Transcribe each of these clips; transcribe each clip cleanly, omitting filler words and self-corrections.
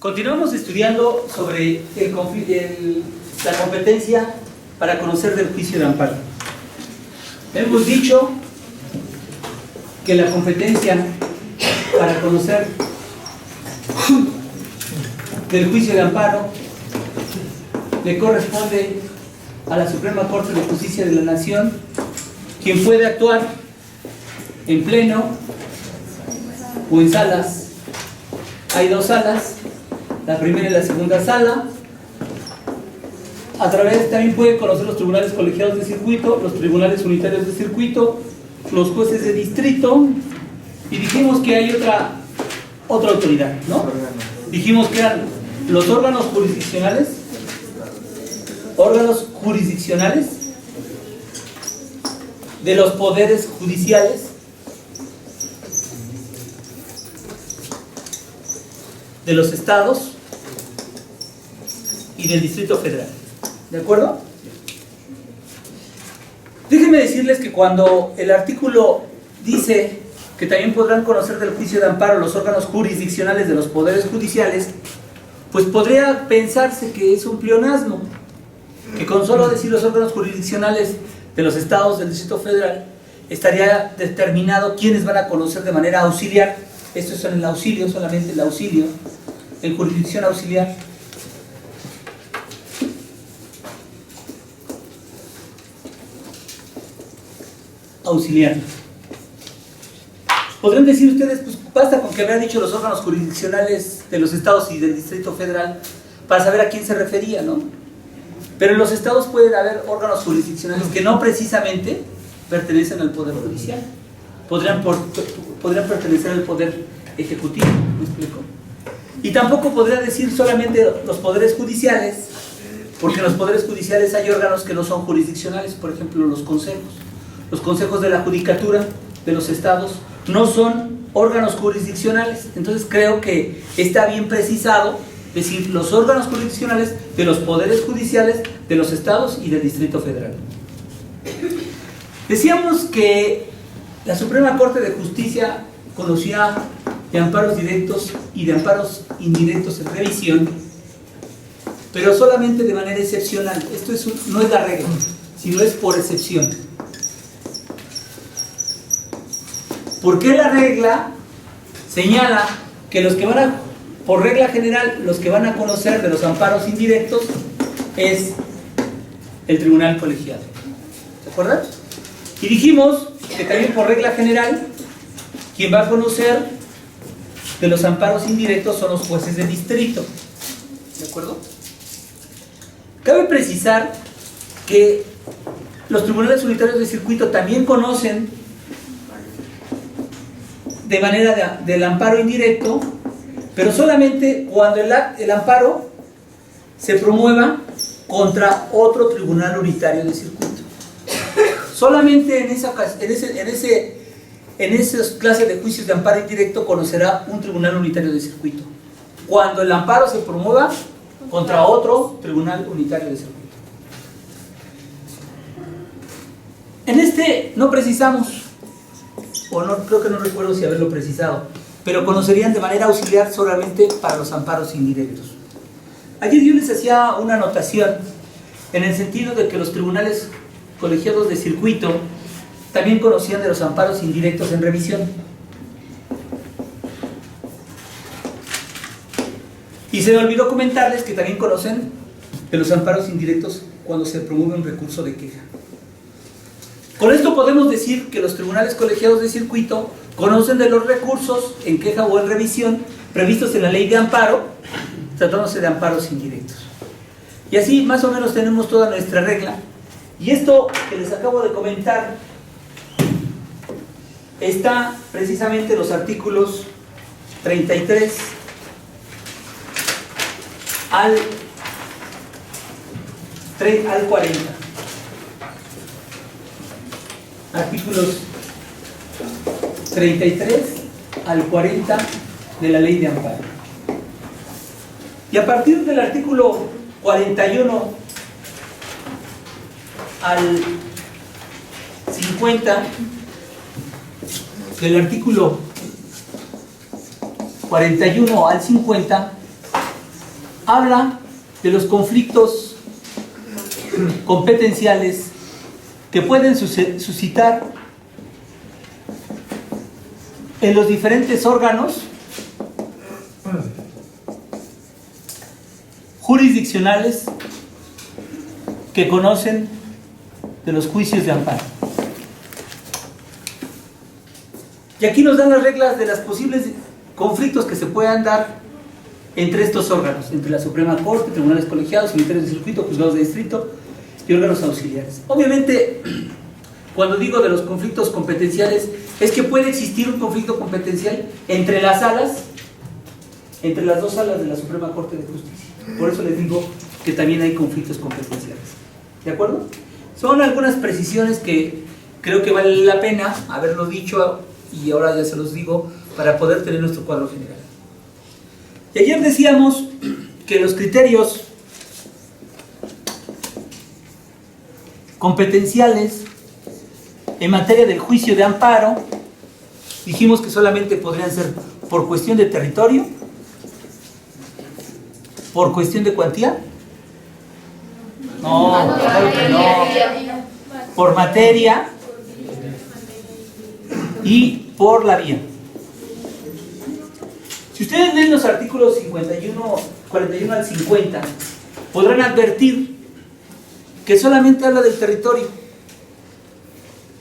Continuamos estudiando sobre la competencia para conocer del juicio de amparo. Hemos dicho que la competencia para conocer del juicio de amparo le corresponde a la Suprema Corte de Justicia de la Nación, quien puede actuar en pleno o en salas. Hay dos salas, la primera y la segunda sala. A través también puede conocer los tribunales colegiados de circuito, los tribunales unitarios de circuito, los jueces de distrito, y dijimos que hay otra autoridad, ¿no? Dijimos que eran los órganos jurisdiccionales de los poderes judiciales, de los estados y del Distrito Federal. ¿De acuerdo? Déjenme decirles que cuando el artículo dice que también podrán conocer del juicio de amparo los órganos jurisdiccionales de los poderes judiciales, pues podría pensarse que es un pleonasmo, que con solo decir los órganos jurisdiccionales de los estados del Distrito Federal estaría determinado quiénes van a conocer de manera auxiliar. Esto es en el auxilio, solamente el auxilio, en jurisdicción auxiliar. Auxiliar. Podrían decir ustedes, pues basta con que habrá dicho los órganos jurisdiccionales de los estados y del Distrito Federal para saber a quién se refería, ¿no? Pero en los estados pueden haber órganos jurisdiccionales que no precisamente pertenecen al Poder Judicial. Podrían pertenecer al Poder Ejecutivo, ¿me explico? Y tampoco podría decir solamente los poderes judiciales, porque en los poderes judiciales hay órganos que no son jurisdiccionales, por ejemplo los consejos. Los consejos de la judicatura de los estados no son órganos jurisdiccionales. Entonces creo que está bien precisado decir los órganos jurisdiccionales de los poderes judiciales de los estados y del Distrito Federal. Decíamos que la Suprema Corte de Justicia conocía de amparos directos y de amparos indirectos en revisión, pero solamente de manera excepcional. Esto no es la regla, sino es por excepción. ¿Por qué la regla señala que los que por regla general, los que van a conocer de los amparos indirectos es el tribunal colegiado? ¿Se acuerdan? Y dijimos que también por regla general, quien va a conocer de los amparos indirectos son los jueces de distrito. ¿De acuerdo? Cabe precisar que los tribunales unitarios de circuito también conocen de manera del amparo indirecto, pero solamente cuando el amparo se promueva contra otro tribunal unitario de circuito. Solamente en esas clases de juicios de amparo indirecto conocerá un tribunal unitario de circuito, cuando el amparo se promueva contra otro tribunal unitario de circuito. En este no precisamos, o no, creo que no recuerdo si haberlo precisado, pero conocerían de manera auxiliar solamente para los amparos indirectos. Ayer yo les hacía una anotación en el sentido de que los tribunales colegiados de circuito también conocían de los amparos indirectos en revisión. Y se me olvidó comentarles que también conocen de los amparos indirectos cuando se promueve un recurso de queja. Con esto podemos decir que los tribunales colegiados de circuito conocen de los recursos en queja o en revisión previstos en la ley de amparo, tratándose de amparos indirectos. Y así más o menos tenemos toda nuestra regla. Y esto que les acabo de comentar está precisamente en los artículos 33 al 40. Artículos 33 al 40 de la ley de amparo. Y a partir del artículo 41 al 50, del artículo 41 al 50, habla de los conflictos competenciales que pueden suscitar en los diferentes órganos jurisdiccionales que conocen de los juicios de amparo. Y aquí nos dan las reglas de los posibles conflictos que se puedan dar entre estos órganos, entre la Suprema Corte, tribunales colegiados, unitarios de circuito, juzgados de distrito y órganos auxiliares. Obviamente, cuando digo de los conflictos competenciales, es que puede existir un conflicto competencial entre las salas, entre las dos salas de la Suprema Corte de Justicia. Por eso les digo que también hay conflictos competenciales. ¿De acuerdo? Son algunas precisiones que creo que vale la pena haberlo dicho y ahora ya se los digo para poder tener nuestro cuadro general. Y ayer decíamos que los criterios competenciales en materia del juicio de amparo, dijimos que solamente podrían ser por cuestión de territorio, por cuestión de cuantía, no, claro que no, por materia y por la vía. Si ustedes leen los artículos 41 al 50, podrán advertir que solamente habla del territorio.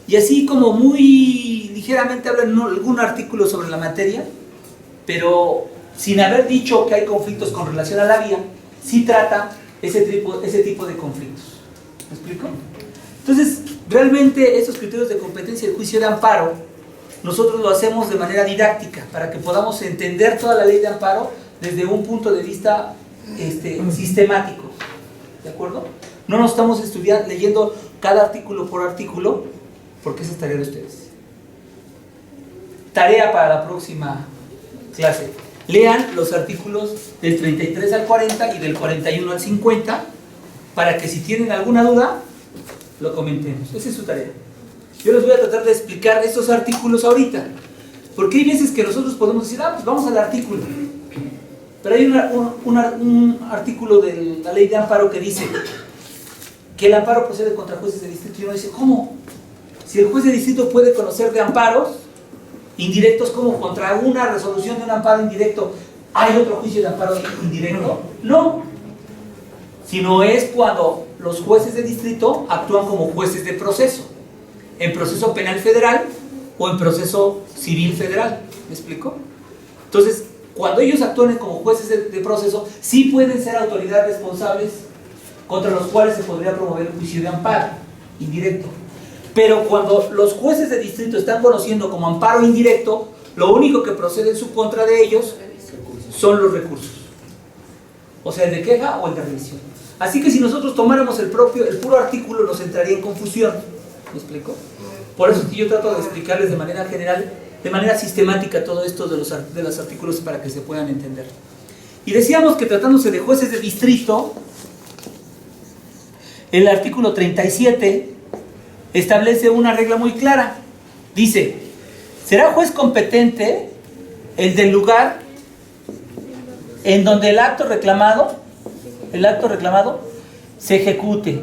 Y así como muy ligeramente habla en algún artículo sobre la materia, pero sin haber dicho que hay conflictos con relación a la vía, sí trata ese tipo de conflictos. ¿Me explico? Entonces, realmente estos criterios de competencia del juicio de amparo, nosotros lo hacemos de manera didáctica, para que podamos entender toda la ley de amparo desde un punto de vista sistemático. ¿De acuerdo? No nos estamos leyendo cada artículo por artículo, porque esa es tarea de ustedes. Tarea para la próxima clase. Lean los artículos del 33 al 40 y del 41 al 50, para que si tienen alguna duda, lo comentemos. Esa es su tarea. Yo les voy a tratar de explicar estos artículos ahorita, porque hay veces que nosotros podemos decir, pues vamos al artículo, pero hay un artículo de la ley de amparo que dice que el amparo procede contra jueces de distrito, y uno dice, ¿cómo? Si el juez de distrito puede conocer de amparos indirectos, ¿cómo contra una resolución de un amparo indirecto hay otro juicio de amparo indirecto? No, sino es cuando los jueces de distrito actúan como jueces de proceso, en proceso penal federal o en proceso civil federal. ¿Me explico? Entonces, cuando ellos actúan como jueces de proceso, sí pueden ser autoridades responsables contra los cuales se podría promover un juicio de amparo indirecto. Pero cuando los jueces de distrito están conociendo como amparo indirecto, lo único que procede en su contra de ellos son los recursos. O sea, el de queja o el de revisión. Así que si nosotros tomáramos el puro artículo, nos entraría en confusión. ¿Me explico? Por eso es que yo trato de explicarles de manera general, de manera sistemática, todo esto de los artículos para que se puedan entender. Y decíamos que tratándose de jueces de distrito, el artículo 37 establece una regla muy clara. Dice, será juez competente el del lugar en donde el acto reclamado se ejecute.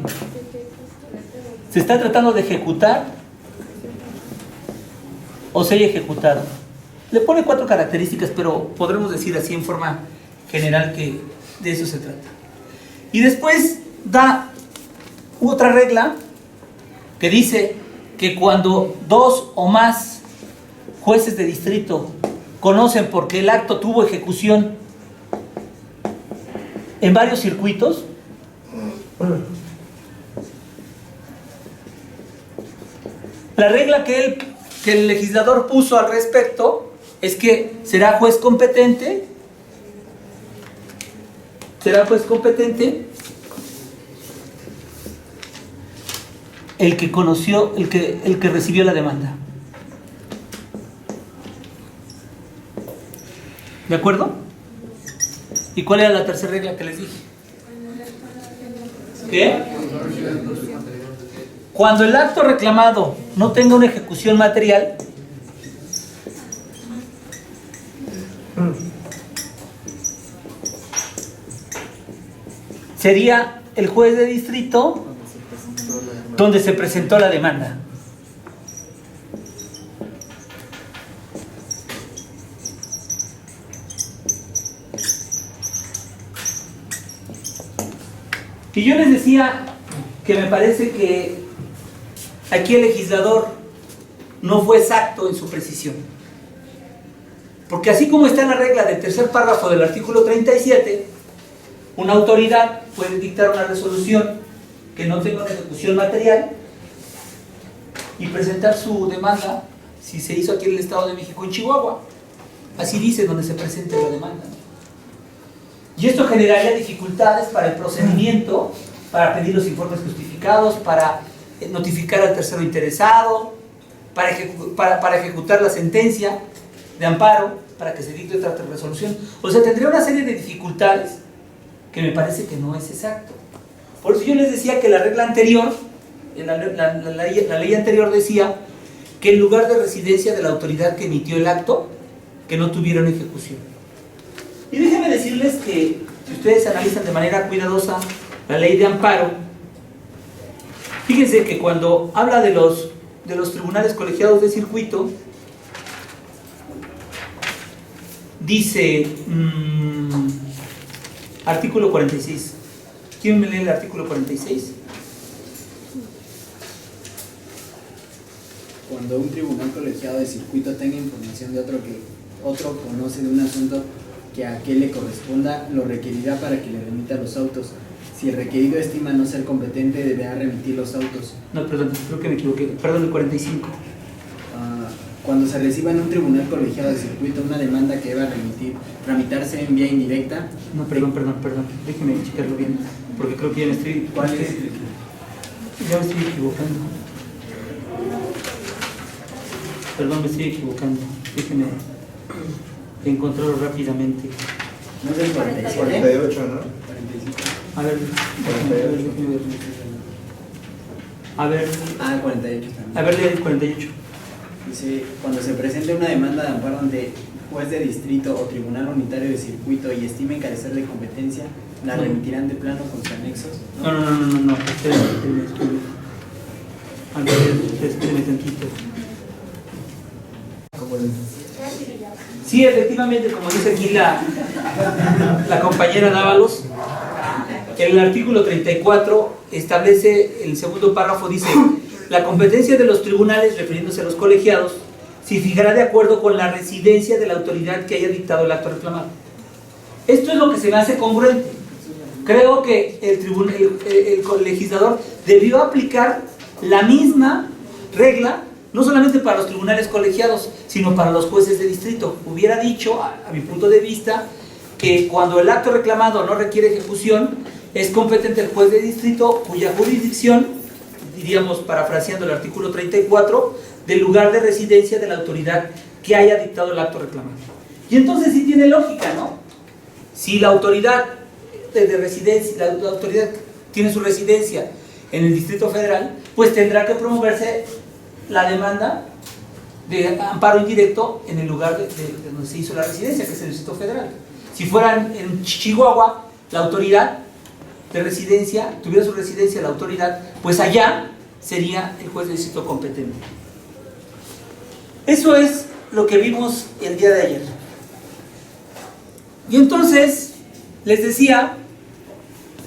¿Se está tratando de ejecutar o ser ejecutado? Le pone 4 características, pero podremos decir así en forma general que de eso se trata. Y después da otra regla que dice que cuando 2 o más jueces de distrito conocen porque el acto tuvo ejecución en varios circuitos, la regla que el legislador puso al respecto es que será juez competente el que conoció, el que recibió la demanda. ¿De acuerdo? ¿Y cuál era la tercera regla que les dije? ¿Qué? Cuando el acto reclamado no tenga una ejecución material, sería el juez de distrito donde se presentó la demanda. Y yo les decía que me parece que aquí el legislador no fue exacto en su precisión. Porque así como está en la regla del tercer párrafo del artículo 37, una autoridad puede dictar una resolución que no tenga una ejecución material y presentar su demanda, si se hizo aquí en el Estado de México, en Chihuahua. Así dice donde se presente la demanda. Y esto generaría dificultades para el procedimiento, para pedir los informes justificados, para notificar al tercero interesado, para ejecutar la sentencia de amparo, para que se dicte otra resolución. O sea, tendría una serie de dificultades que me parece que no es exacto. Por eso yo les decía que la regla anterior, la ley anterior decía que en lugar de residencia de la autoridad que emitió el acto, que no tuviera una ejecución. Y déjenme decirles que si ustedes analizan de manera cuidadosa la ley de amparo, fíjense que cuando habla de los tribunales colegiados de circuito, dice, artículo 46. ¿Quién me lee el artículo 46? Cuando un tribunal colegiado de circuito tenga información de otro que otro conoce de un asunto que a aquel le corresponda, lo requerirá para que le remita los autos. Si el requerido estima no ser competente, deberá remitir los autos. No, perdón, creo que me equivoqué. Perdón, el 45. Cuando se reciba en un tribunal colegiado de circuito una demanda que deba tramitarse en vía indirecta. No, perdón. Déjeme checarlo bien, porque creo que ya me estoy... ¿Cuál es? Ya me estoy equivocando. Perdón, me estoy equivocando. Déjeme encontrarlo rápidamente. ¿No es el 47? 48, ¿no? 45. A ver, déjeme ver. A ver. 48 también. A ver, lee el 48. Dice, cuando se presente una demanda de amparo ante juez de distrito o tribunal unitario de circuito y estime carecer de competencia, la remitirán de plano con sus anexos. No. Espérenme. A ver, espérenme tantito. Sí, efectivamente, como dice aquí la compañera Dávalos, el artículo 34 establece, el segundo párrafo dice: la competencia de los tribunales, refiriéndose a los colegiados, se fijará de acuerdo con la residencia de la autoridad que haya dictado el acto reclamado. Esto es lo que se me hace congruente. Creo que el legislador debió aplicar la misma regla, no solamente para los tribunales colegiados, sino para los jueces de distrito. Hubiera dicho, a mi punto de vista, que cuando el acto reclamado no requiere ejecución, es competente el juez de distrito cuya jurisdicción, diríamos parafraseando el artículo 34, del lugar de residencia de la autoridad que haya dictado el acto reclamado. Y entonces sí tiene lógica, ¿no? Si la autoridad de residencia, la autoridad tiene su residencia en el Distrito Federal, pues tendrá que promoverse la demanda de amparo indirecto en el lugar de donde se hizo la residencia, que es el Distrito Federal. Si fueran en Chihuahua, la autoridad de residencia, tuviera su residencia la autoridad, pues allá sería el juez de distrito competente. Eso es lo que vimos el día de ayer. Y entonces les decía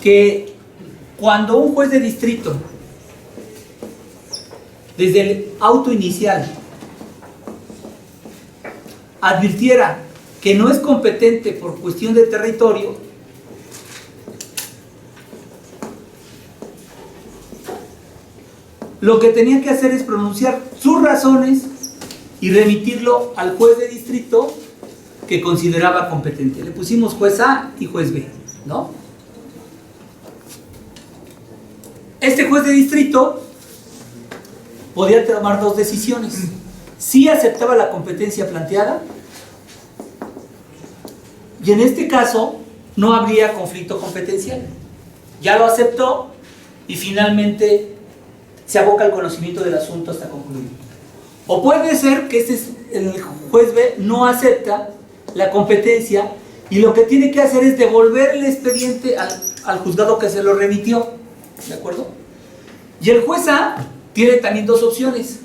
que cuando un juez de distrito, desde el auto inicial, advirtiera que no es competente por cuestión de territorio, lo que tenía que hacer es pronunciar sus razones y remitirlo al juez de distrito que consideraba competente. Le pusimos juez A y juez B, ¿no? Este juez de distrito podía tomar dos decisiones. Si aceptaba la competencia planteada, y en este caso no habría conflicto competencial. Ya lo aceptó y finalmente se aboca al conocimiento del asunto hasta concluir. O puede ser que el juez B no acepta la competencia Y lo que tiene que hacer es devolver el expediente al juzgado que se lo remitió. ¿De acuerdo? Y el juez A tiene también dos opciones.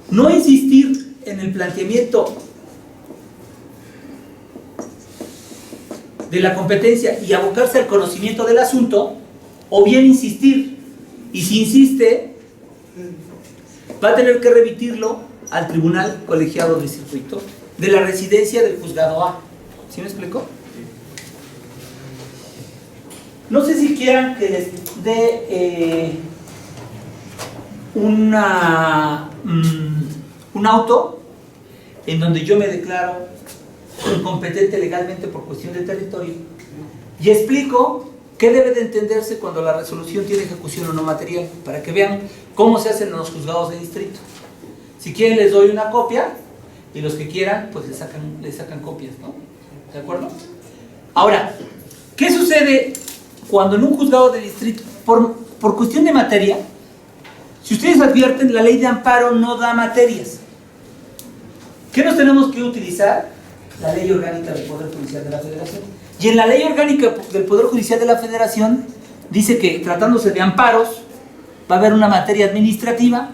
No insistir en el planteamiento de la competencia y abocarse al conocimiento del asunto, o bien insistir. Y si insiste, va a tener que remitirlo al tribunal colegiado de circuito de la residencia del juzgado A. ¿Sí me explico? No sé si quieran que les dé un auto en donde yo me declaro incompetente legalmente por cuestión de territorio y explico qué debe de entenderse cuando la resolución tiene ejecución o no material, para que vean cómo se hacen los juzgados de distrito. Si quieren les doy una copia y los que quieran pues le sacan copias, ¿no? ¿De acuerdo? Ahora, ¿qué sucede cuando en un juzgado de distrito, por cuestión de materia, si ustedes advierten, la ley de amparo no da materias? ¿Qué nos tenemos que utilizar? La ley orgánica del Poder Judicial de la Federación. Y en la ley orgánica del Poder Judicial de la Federación dice que tratándose de amparos va a haber una materia administrativa,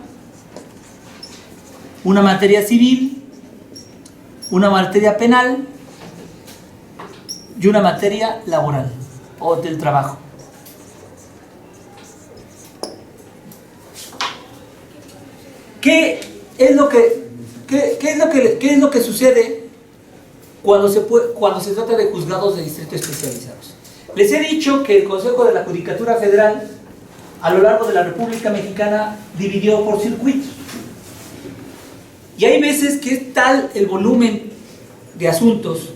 una materia civil, una materia penal y una materia laboral o del trabajo. ¿Qué es lo que sucede cuando se trata de juzgados de distrito especializados? Les he dicho que el Consejo de la Judicatura Federal a lo largo de la República Mexicana dividió por circuitos. Y hay veces que es tal el volumen de asuntos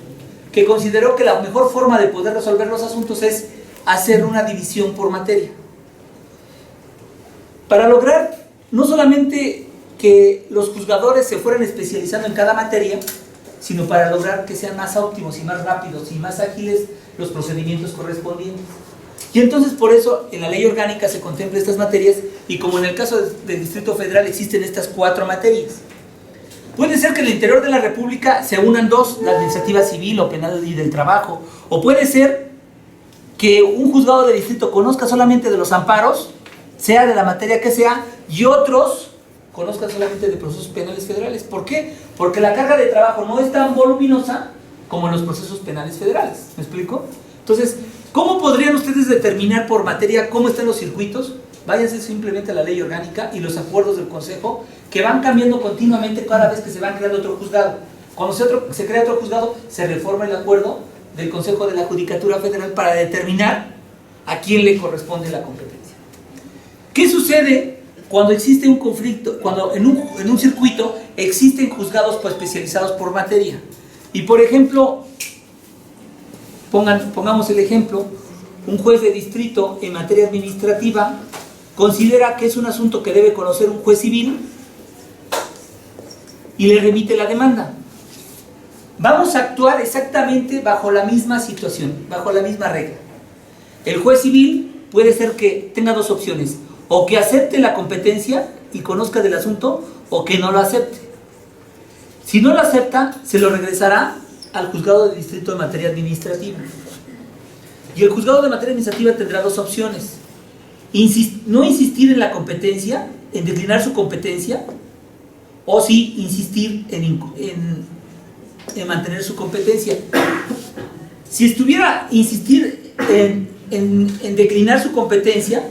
que consideró que la mejor forma de poder resolver los asuntos es hacer una división por materia. Para lograr no solamente que los juzgadores se fueran especializando en cada materia, sino para lograr que sean más óptimos y más rápidos y más ágiles los procedimientos correspondientes. Y entonces por eso en la ley orgánica se contempla estas materias, y como en el caso del Distrito Federal existen estas 4 materias. Puede ser que en el interior de la República se unan 2, la administrativa civil o penal y del trabajo, o puede ser que un juzgado de distrito conozca solamente de los amparos, sea de la materia que sea, y otros conozcan solamente de procesos penales federales. ¿Por qué? Porque la carga de trabajo no es tan voluminosa como en los procesos penales federales. ¿Me explico? Entonces, ¿cómo podrían ustedes determinar por materia cómo están los circuitos? Váyanse simplemente a la ley orgánica y los acuerdos del Consejo, que van cambiando continuamente cada vez que se va creando otro juzgado. Cuando se crea otro juzgado, se reforma el acuerdo del Consejo de la Judicatura Federal para determinar a quién le corresponde la competencia. ¿Qué sucede cuando existe un conflicto, cuando en un circuito existen juzgados especializados por materia? Y por ejemplo, pongamos el ejemplo, un juez de distrito en materia administrativa considera que es un asunto que debe conocer un juez civil y le remite la demanda. Vamos a actuar exactamente bajo la misma situación, bajo la misma regla. El juez civil puede ser que tenga 2 opciones: o que acepte la competencia y conozca del asunto, o que no lo acepte. Si no lo acepta, se lo regresará al juzgado de distrito de materia administrativa. Y el juzgado de materia administrativa tendrá 2 opciones: no insistir en la competencia, en declinar su competencia, o sí insistir en mantener su competencia. Si estuviera insistir en declinar su competencia,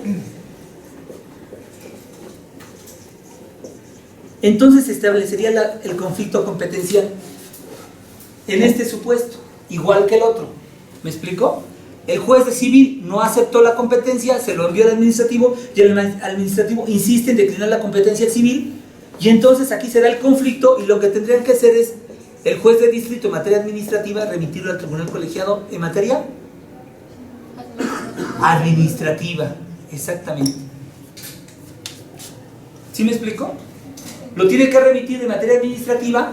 entonces se establecería el conflicto competencial en este supuesto, igual que el otro. ¿Me explico? El juez de civil no aceptó la competencia, se lo envió al administrativo, y el administrativo insiste en declinar la competencia civil, y entonces aquí se da el conflicto, y lo que tendrían que hacer es el juez de distrito en materia administrativa remitirlo al tribunal colegiado en materia administrativa. Exactamente. ¿Sí me explico? Lo tiene que remitir de materia administrativa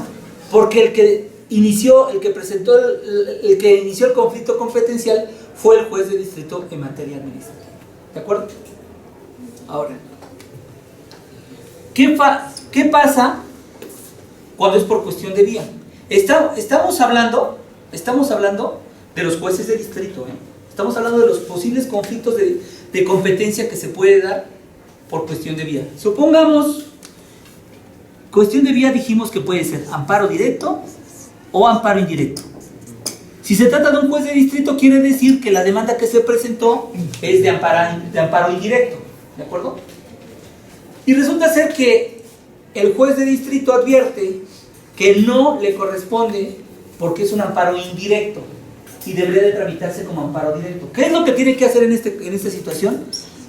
porque el que inició el conflicto competencial fue el juez de distrito en materia administrativa. ¿De acuerdo? Ahora, ¿qué pasa cuando es por cuestión de vía? Estamos hablando Estamos hablando de los jueces de distrito, ¿eh? Estamos hablando de los posibles conflictos de competencia que se puede dar por cuestión de vía. Supongamos, cuestión de vía dijimos que puede ser amparo directo o amparo indirecto. Si se trata de un juez de distrito, quiere decir que la demanda que se presentó es de amparo indirecto, ¿de acuerdo? Y resulta ser que el juez de distrito advierte que no le corresponde porque es un amparo indirecto y debería de tramitarse como amparo directo. ¿Qué es lo que tiene que hacer en esta situación?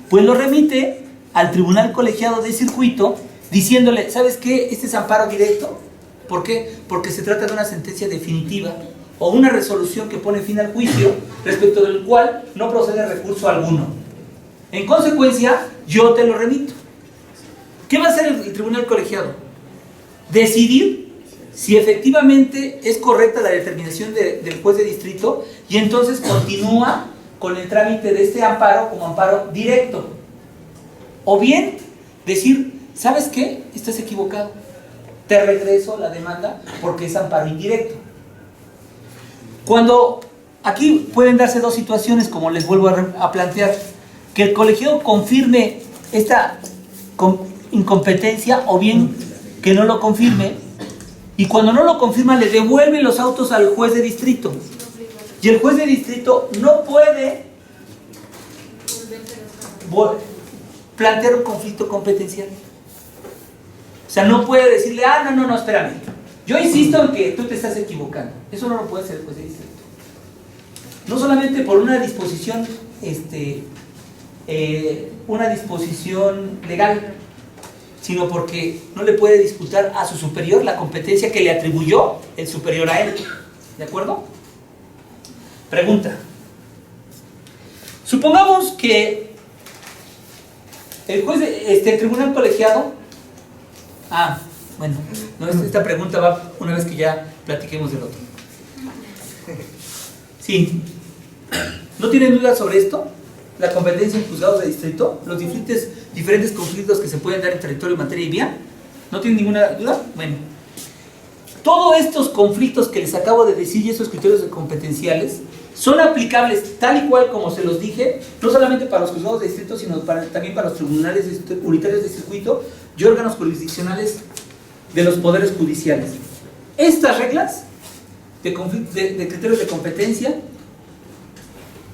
Pues lo remite al tribunal colegiado de circuito diciéndole, ¿sabes qué? Este es amparo directo. ¿Por qué? Porque se trata de una sentencia definitiva o una resolución que pone fin al juicio respecto del cual no procede recurso alguno. En consecuencia, yo te lo remito. ¿Qué va a hacer el tribunal colegiado? Decidir si efectivamente es correcta la determinación del juez de distrito y entonces continúa con el trámite de este amparo como amparo directo. O bien decir, ¿sabes qué? Estás equivocado. Te regreso la demanda porque es amparo indirecto. Cuando aquí pueden darse dos situaciones, como les vuelvo a plantear, que el colegiado confirme esta incompetencia o bien que no lo confirme, y cuando no lo confirma le devuelve los autos al juez de distrito y el juez de distrito no puede plantear un conflicto competencial. O sea, no puede decirle, no, espérame, yo insisto en que tú te estás equivocando. Eso no lo puede hacer el juez de distrito. No solamente por una disposición legal, sino porque no le puede disputar a su superior la competencia que le atribuyó el superior a él. ¿De acuerdo? Pregunta. Supongamos que el juez el tribunal colegiado... esta pregunta va una vez que ya platiquemos del otro. Sí. ¿No tienen dudas sobre esto? La competencia en juzgados de distrito, los diferentes conflictos que se pueden dar en territorio, materia y vía. ¿No tienen ninguna duda? Bueno, todos estos conflictos que les acabo de decir y esos criterios competenciales son aplicables tal y cual como se los dije, no solamente para los juzgados de distrito, sino también para los tribunales unitarios de circuito y órganos jurisdiccionales de los poderes judiciales. Estas reglas de criterios de competencia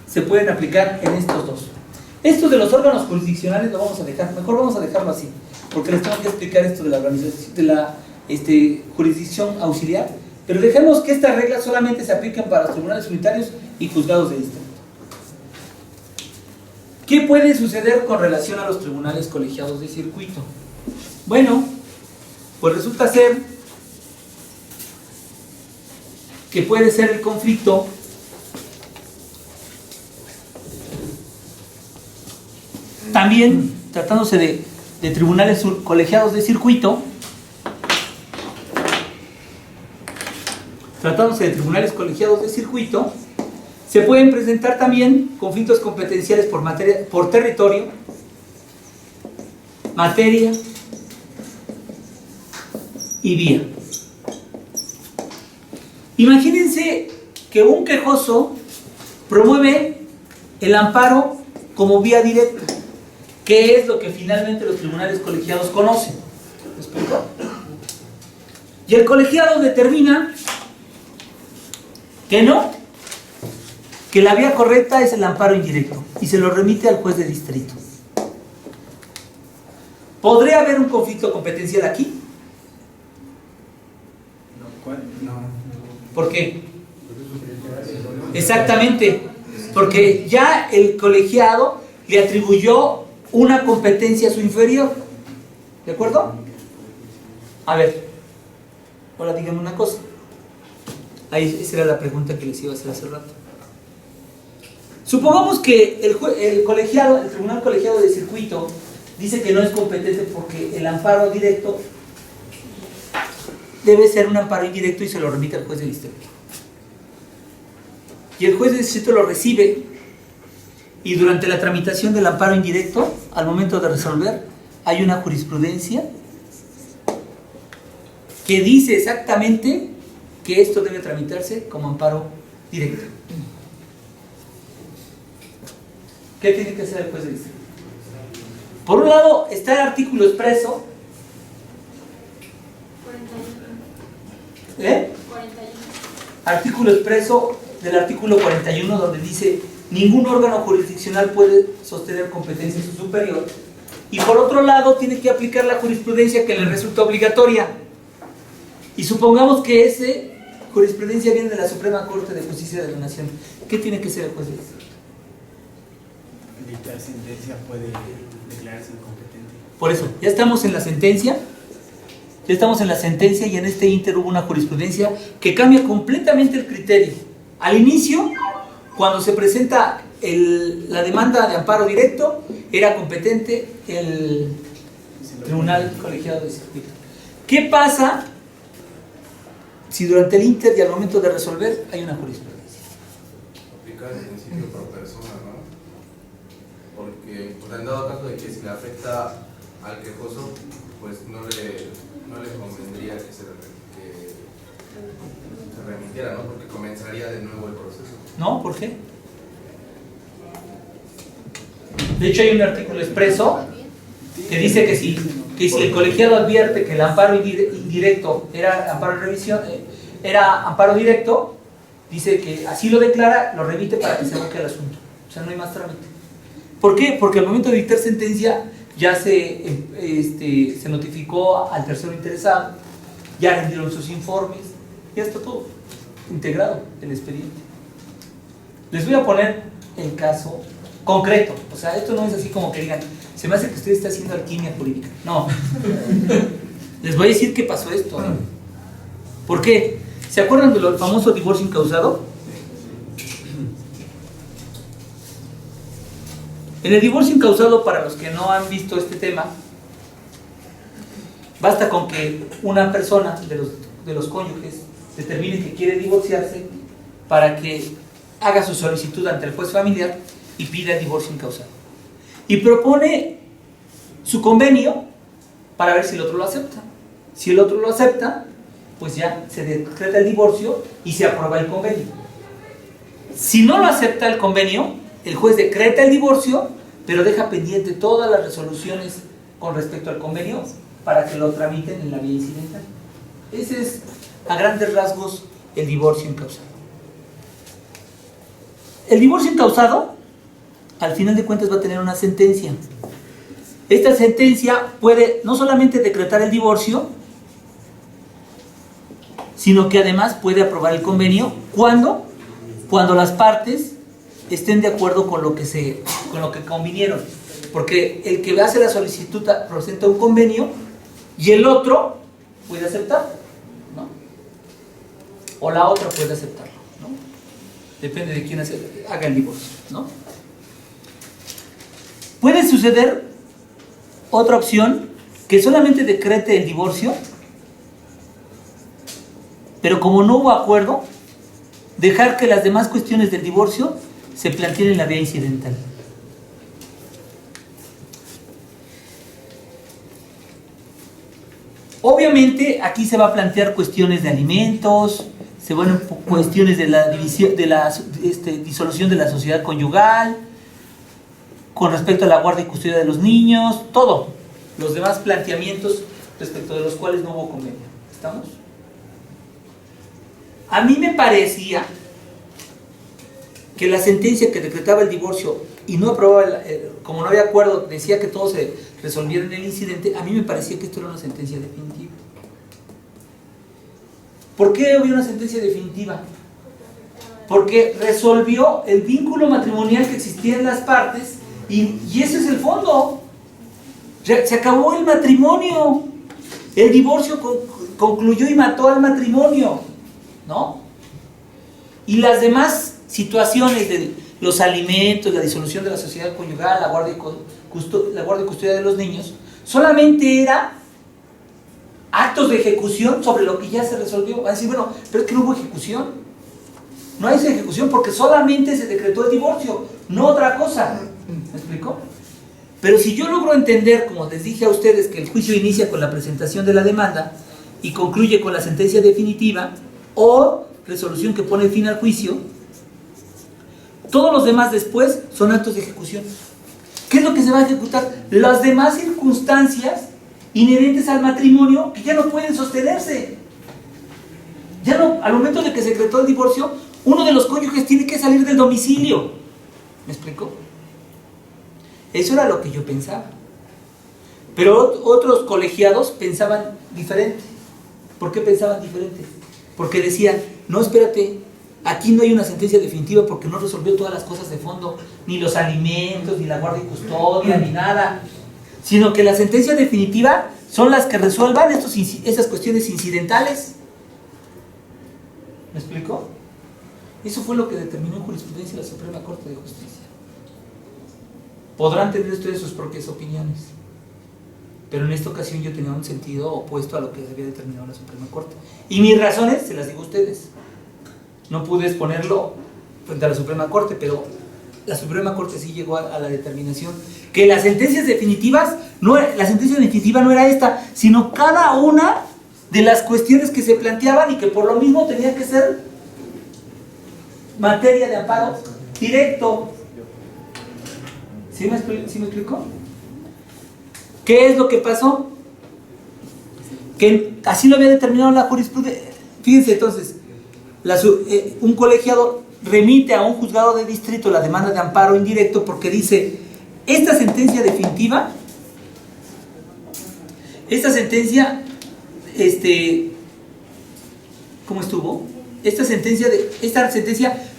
se pueden aplicar en estos dos. Esto de los órganos jurisdiccionales lo vamos a dejar, mejor vamos a dejarlo así, porque les tengo que explicar esto de la organización, de la jurisdicción auxiliar, pero dejemos que estas reglas solamente se apliquen para los tribunales unitarios y juzgados de distrito. ¿Qué puede suceder con relación a los tribunales colegiados de circuito? Bueno, pues resulta ser que puede ser el conflicto también, tratándose de tribunales colegiados de circuito, se pueden presentar también conflictos competenciales por territorio, materia y vía. Imagínense que un quejoso promueve el amparo como vía directa. ¿Qué es lo que finalmente los tribunales colegiados conocen? ¿Me explico? Y el colegiado determina que no, que la vía correcta es el amparo indirecto y se lo remite al juez de distrito. ¿Podría haber un conflicto competencial aquí? No. ¿Por qué? Exactamente, porque ya el colegiado le atribuyó una competencia a su inferior. ¿De acuerdo? A ver, ahora díganme una cosa. Esa era la pregunta que les iba a hacer hace rato. Supongamos que el tribunal colegiado de circuito dice que no es competente porque el amparo directo debe ser un amparo indirecto y se lo remite al juez de distrito. Y el juez de distrito lo recibe y durante la tramitación del amparo indirecto, al momento de resolver, hay una jurisprudencia que dice exactamente que esto debe tramitarse como amparo directo. ¿Qué tiene que hacer el juez de distrito? Por un lado está el artículo expreso. 41. Artículo expreso del artículo 41, donde dice: ningún órgano jurisdiccional puede sostener competencia en su superior. Y por otro lado tiene que aplicar la jurisprudencia que le resulta obligatoria. Y supongamos que esa jurisprudencia viene de la Suprema Corte de Justicia de la Nación. ¿Qué tiene que ser el juez de distrito? Dictar sentencia puede declararse incompetente. Por eso, ya estamos en la sentencia. Ya estamos en la sentencia y en este ínter hubo una jurisprudencia que cambia completamente el criterio. Al inicio, cuando se presenta la demanda de amparo directo, era competente el Tribunal Colegiado de Circuito. ¿Qué pasa si durante el ínter y al momento de resolver hay una jurisprudencia? Aplicar el principio por persona, ¿no? Porque en dado caso de que si le afecta al quejoso, pues no le convendría que se remitiera, ¿no? Porque comenzaría de nuevo el proceso. ¿No? ¿Por qué? De hecho hay un artículo expreso que dice que si el colegiado advierte que el amparo indirecto era amparo en revisión, era amparo directo, dice que así lo declara, lo remite para que se aboque el asunto. O sea, no hay más trámite. ¿Por qué? Porque al momento de dictar sentencia ya se notificó al tercero interesado, ya rendieron sus informes, ya está todo integrado el expediente. Les voy a poner el caso concreto. O sea, esto no es así como que digan, se me hace que usted está haciendo alquimia jurídica. No. Les voy a decir qué pasó esto. ¿Por qué? ¿Se acuerdan del famoso divorcio incausado? En el divorcio incausado, para los que no han visto este tema, basta con que una persona de los cónyuges determine que quiere divorciarse para que haga su solicitud ante el juez familiar y pida el divorcio incausado. Y propone su convenio para ver si el otro lo acepta. Si el otro lo acepta, pues ya se decreta el divorcio y se aprueba el convenio. Si no lo acepta el convenio, el juez decreta el divorcio, pero deja pendiente todas las resoluciones con respecto al convenio para que lo tramiten en la vía incidental. Ese es, a grandes rasgos, el divorcio incausado. El divorcio incausado, al final de cuentas, va a tener una sentencia. Esta sentencia puede no solamente decretar el divorcio, sino que además puede aprobar el convenio cuando las partes estén de acuerdo con lo que convinieron. Porque el que hace la solicitud presenta un convenio y el otro puede aceptarlo, ¿no? O la otra puede aceptarlo, ¿no? Depende de quién haga el divorcio, ¿no? Puede suceder otra opción, que solamente decrete el divorcio, pero como no hubo acuerdo, dejar que las demás cuestiones del divorcio se planteen en la vía incidental. Obviamente aquí se va a plantear cuestiones de alimentos, cuestiones de la disolución de la sociedad conyugal, con respecto a la guardia y custodia de los niños, todo. Los demás planteamientos respecto de los cuales no hubo convenio. ¿Estamos? A mí me parecía que la sentencia que decretaba el divorcio y no aprobaba, como no había acuerdo, decía que todo se resolviera en el incidente. A mí me parecía que esto era una sentencia definitiva. ¿Por qué había una sentencia definitiva? Porque resolvió el vínculo matrimonial que existía en las partes y ese es el fondo. Se acabó el matrimonio. El divorcio concluyó y mató al matrimonio, ¿no? Y las demás situaciones de los alimentos, la disolución de la sociedad conyugal, la guardia y custodia de los niños, solamente era actos de ejecución sobre lo que ya se resolvió. Va a decir, bueno, pero es que no hubo ejecución. No hay ejecución porque solamente se decretó el divorcio, no otra cosa. ¿Me explico? Pero si yo logro entender, como les dije a ustedes, que el juicio inicia con la presentación de la demanda y concluye con la sentencia definitiva, o resolución que pone fin al juicio, todos los demás después son actos de ejecución. ¿Qué es lo que se va a ejecutar? Las demás circunstancias inherentes al matrimonio que ya no pueden sostenerse. Ya no, al momento de que se decretó el divorcio, uno de los cónyuges tiene que salir del domicilio. ¿Me explico? Eso era lo que yo pensaba. Pero otros colegiados pensaban diferente. ¿Por qué pensaban diferente? Porque decían, no, espérate, aquí no hay una sentencia definitiva porque no resolvió todas las cosas de fondo, ni los alimentos, ni la guardia y custodia, ni nada, sino que la sentencia definitiva son las que resuelvan esas cuestiones incidentales. ¿Me explico? Eso fue lo que determinó en jurisprudencia la Suprema Corte de Justicia. Podrán tener ustedes sus propias opiniones, pero en esta ocasión yo tenía un sentido opuesto a lo que había determinado la Suprema Corte. Y mis razones se las digo a ustedes. No pude exponerlo frente a la Suprema Corte, pero la Suprema Corte sí llegó a la determinación que las sentencias definitivas, la sentencia definitiva no era esta, sino cada una de las cuestiones que se planteaban y que por lo mismo tenía que ser materia de amparo directo. ¿Sí me explico? ¿Qué es lo que pasó? Que así lo había determinado la jurisprudencia. Fíjense entonces, un colegiado remite a un juzgado de distrito la demanda de amparo indirecto porque dice, esta sentencia definitiva, ¿cómo estuvo? Esta sentencia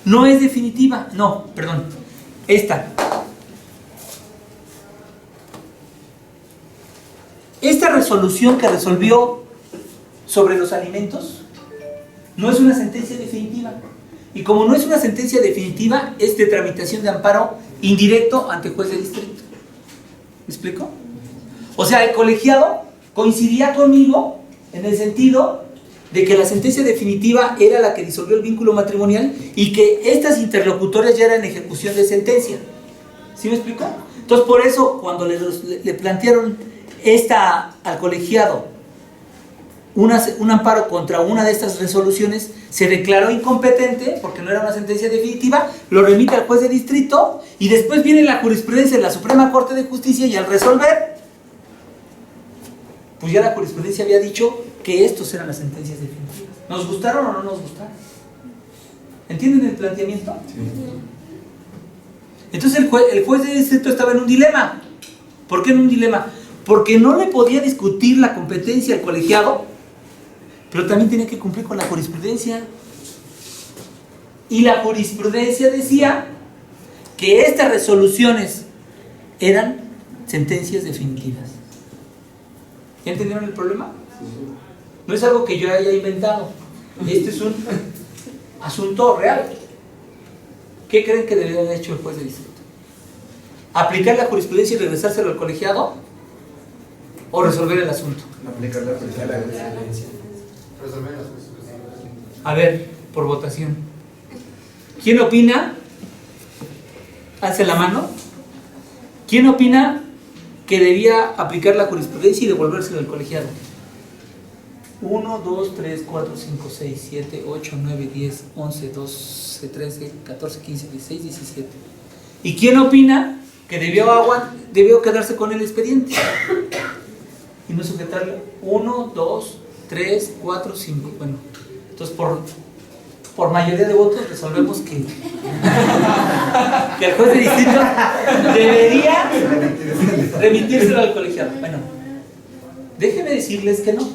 no es definitiva, no, perdón, esta resolución que resolvió sobre los alimentos no es una sentencia definitiva. Y como no es una sentencia definitiva, es de tramitación de amparo indirecto ante juez de distrito. ¿Me explico? O sea, el colegiado coincidía conmigo en el sentido de que la sentencia definitiva era la que disolvió el vínculo matrimonial y que estas interlocutorias ya eran ejecución de sentencia. ¿Sí me explico? Entonces, por eso, cuando le plantearon al colegiado un amparo contra una de estas resoluciones, se declaró incompetente porque no era una sentencia definitiva, lo remite al juez de distrito y después viene la jurisprudencia de la Suprema Corte de Justicia y al resolver, pues ya la jurisprudencia había dicho que estos eran las sentencias definitivas. ¿Nos gustaron o no nos gustaron? ¿Entienden el planteamiento? Sí. Entonces el juez de distrito estaba en un dilema. ¿Por qué en un dilema? Porque no le podía discutir la competencia al colegiado, pero también tenía que cumplir con la jurisprudencia. Y la jurisprudencia decía que estas resoluciones eran sentencias definitivas. ¿Ya entendieron el problema? No es algo que yo haya inventado. Este es un asunto real. ¿Qué creen que debería haber hecho el juez de distrito? ¿Aplicar la jurisprudencia y regresárselo al colegiado? ¿O resolver el asunto? Aplicar la jurisprudencia. A ver, por votación. ¿Quién opina? Alce la mano. ¿Quién opina que debía aplicar la jurisprudencia y devolvérselo al colegiado? 1, 2, 3, 4, 5, 6, 7, 8, 9, 10, 11, 12, 13, 14, 15, 16, 17. ¿Y quién opina que debió quedarse con el expediente y no sujetarle? 1, 2, 3, 4, 5. Bueno, entonces por mayoría de votos resolvemos que el juez de distrito debería remitírselo al colegiado. Bueno, déjenme decirles que no,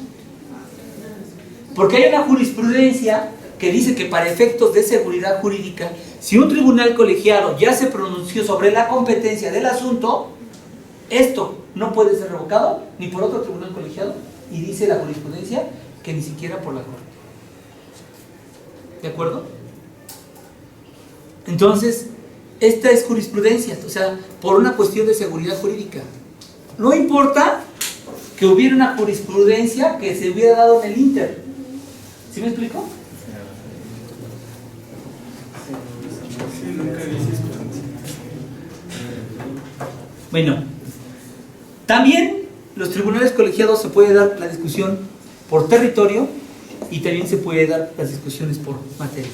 porque hay una jurisprudencia que dice que para efectos de seguridad jurídica, si un tribunal colegiado ya se pronunció sobre la competencia del asunto, esto no puede ser revocado ni por otro tribunal colegiado, y dice la jurisprudencia que ni siquiera por la Corte. ¿De acuerdo? Entonces, esta es jurisprudencia, o sea, por una cuestión de seguridad jurídica. No importa que hubiera una jurisprudencia que se hubiera dado en el Inter. ¿Sí me explico? Bueno, también los tribunales colegiados se puede dar la discusión por territorio y también se puede dar las discusiones por materia.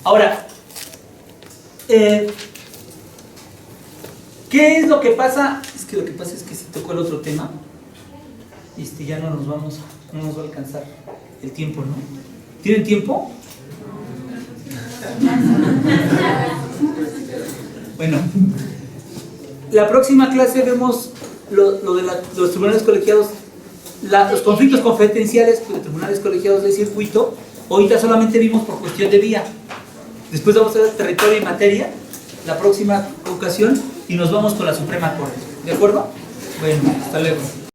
Ahora, ¿qué es lo que pasa? Es que lo que pasa es que si tocó el otro tema, ya no nos va a alcanzar el tiempo, ¿no? ¿Tienen tiempo? Bueno, la próxima clase vemos lo de los tribunales colegiados, los conflictos competenciales de tribunales colegiados de circuito. Ahorita solamente vimos por cuestión de vía. Después vamos a ver territorio y materia la próxima ocasión y nos vamos con la Suprema Corte. ¿De acuerdo? Bueno, hasta luego.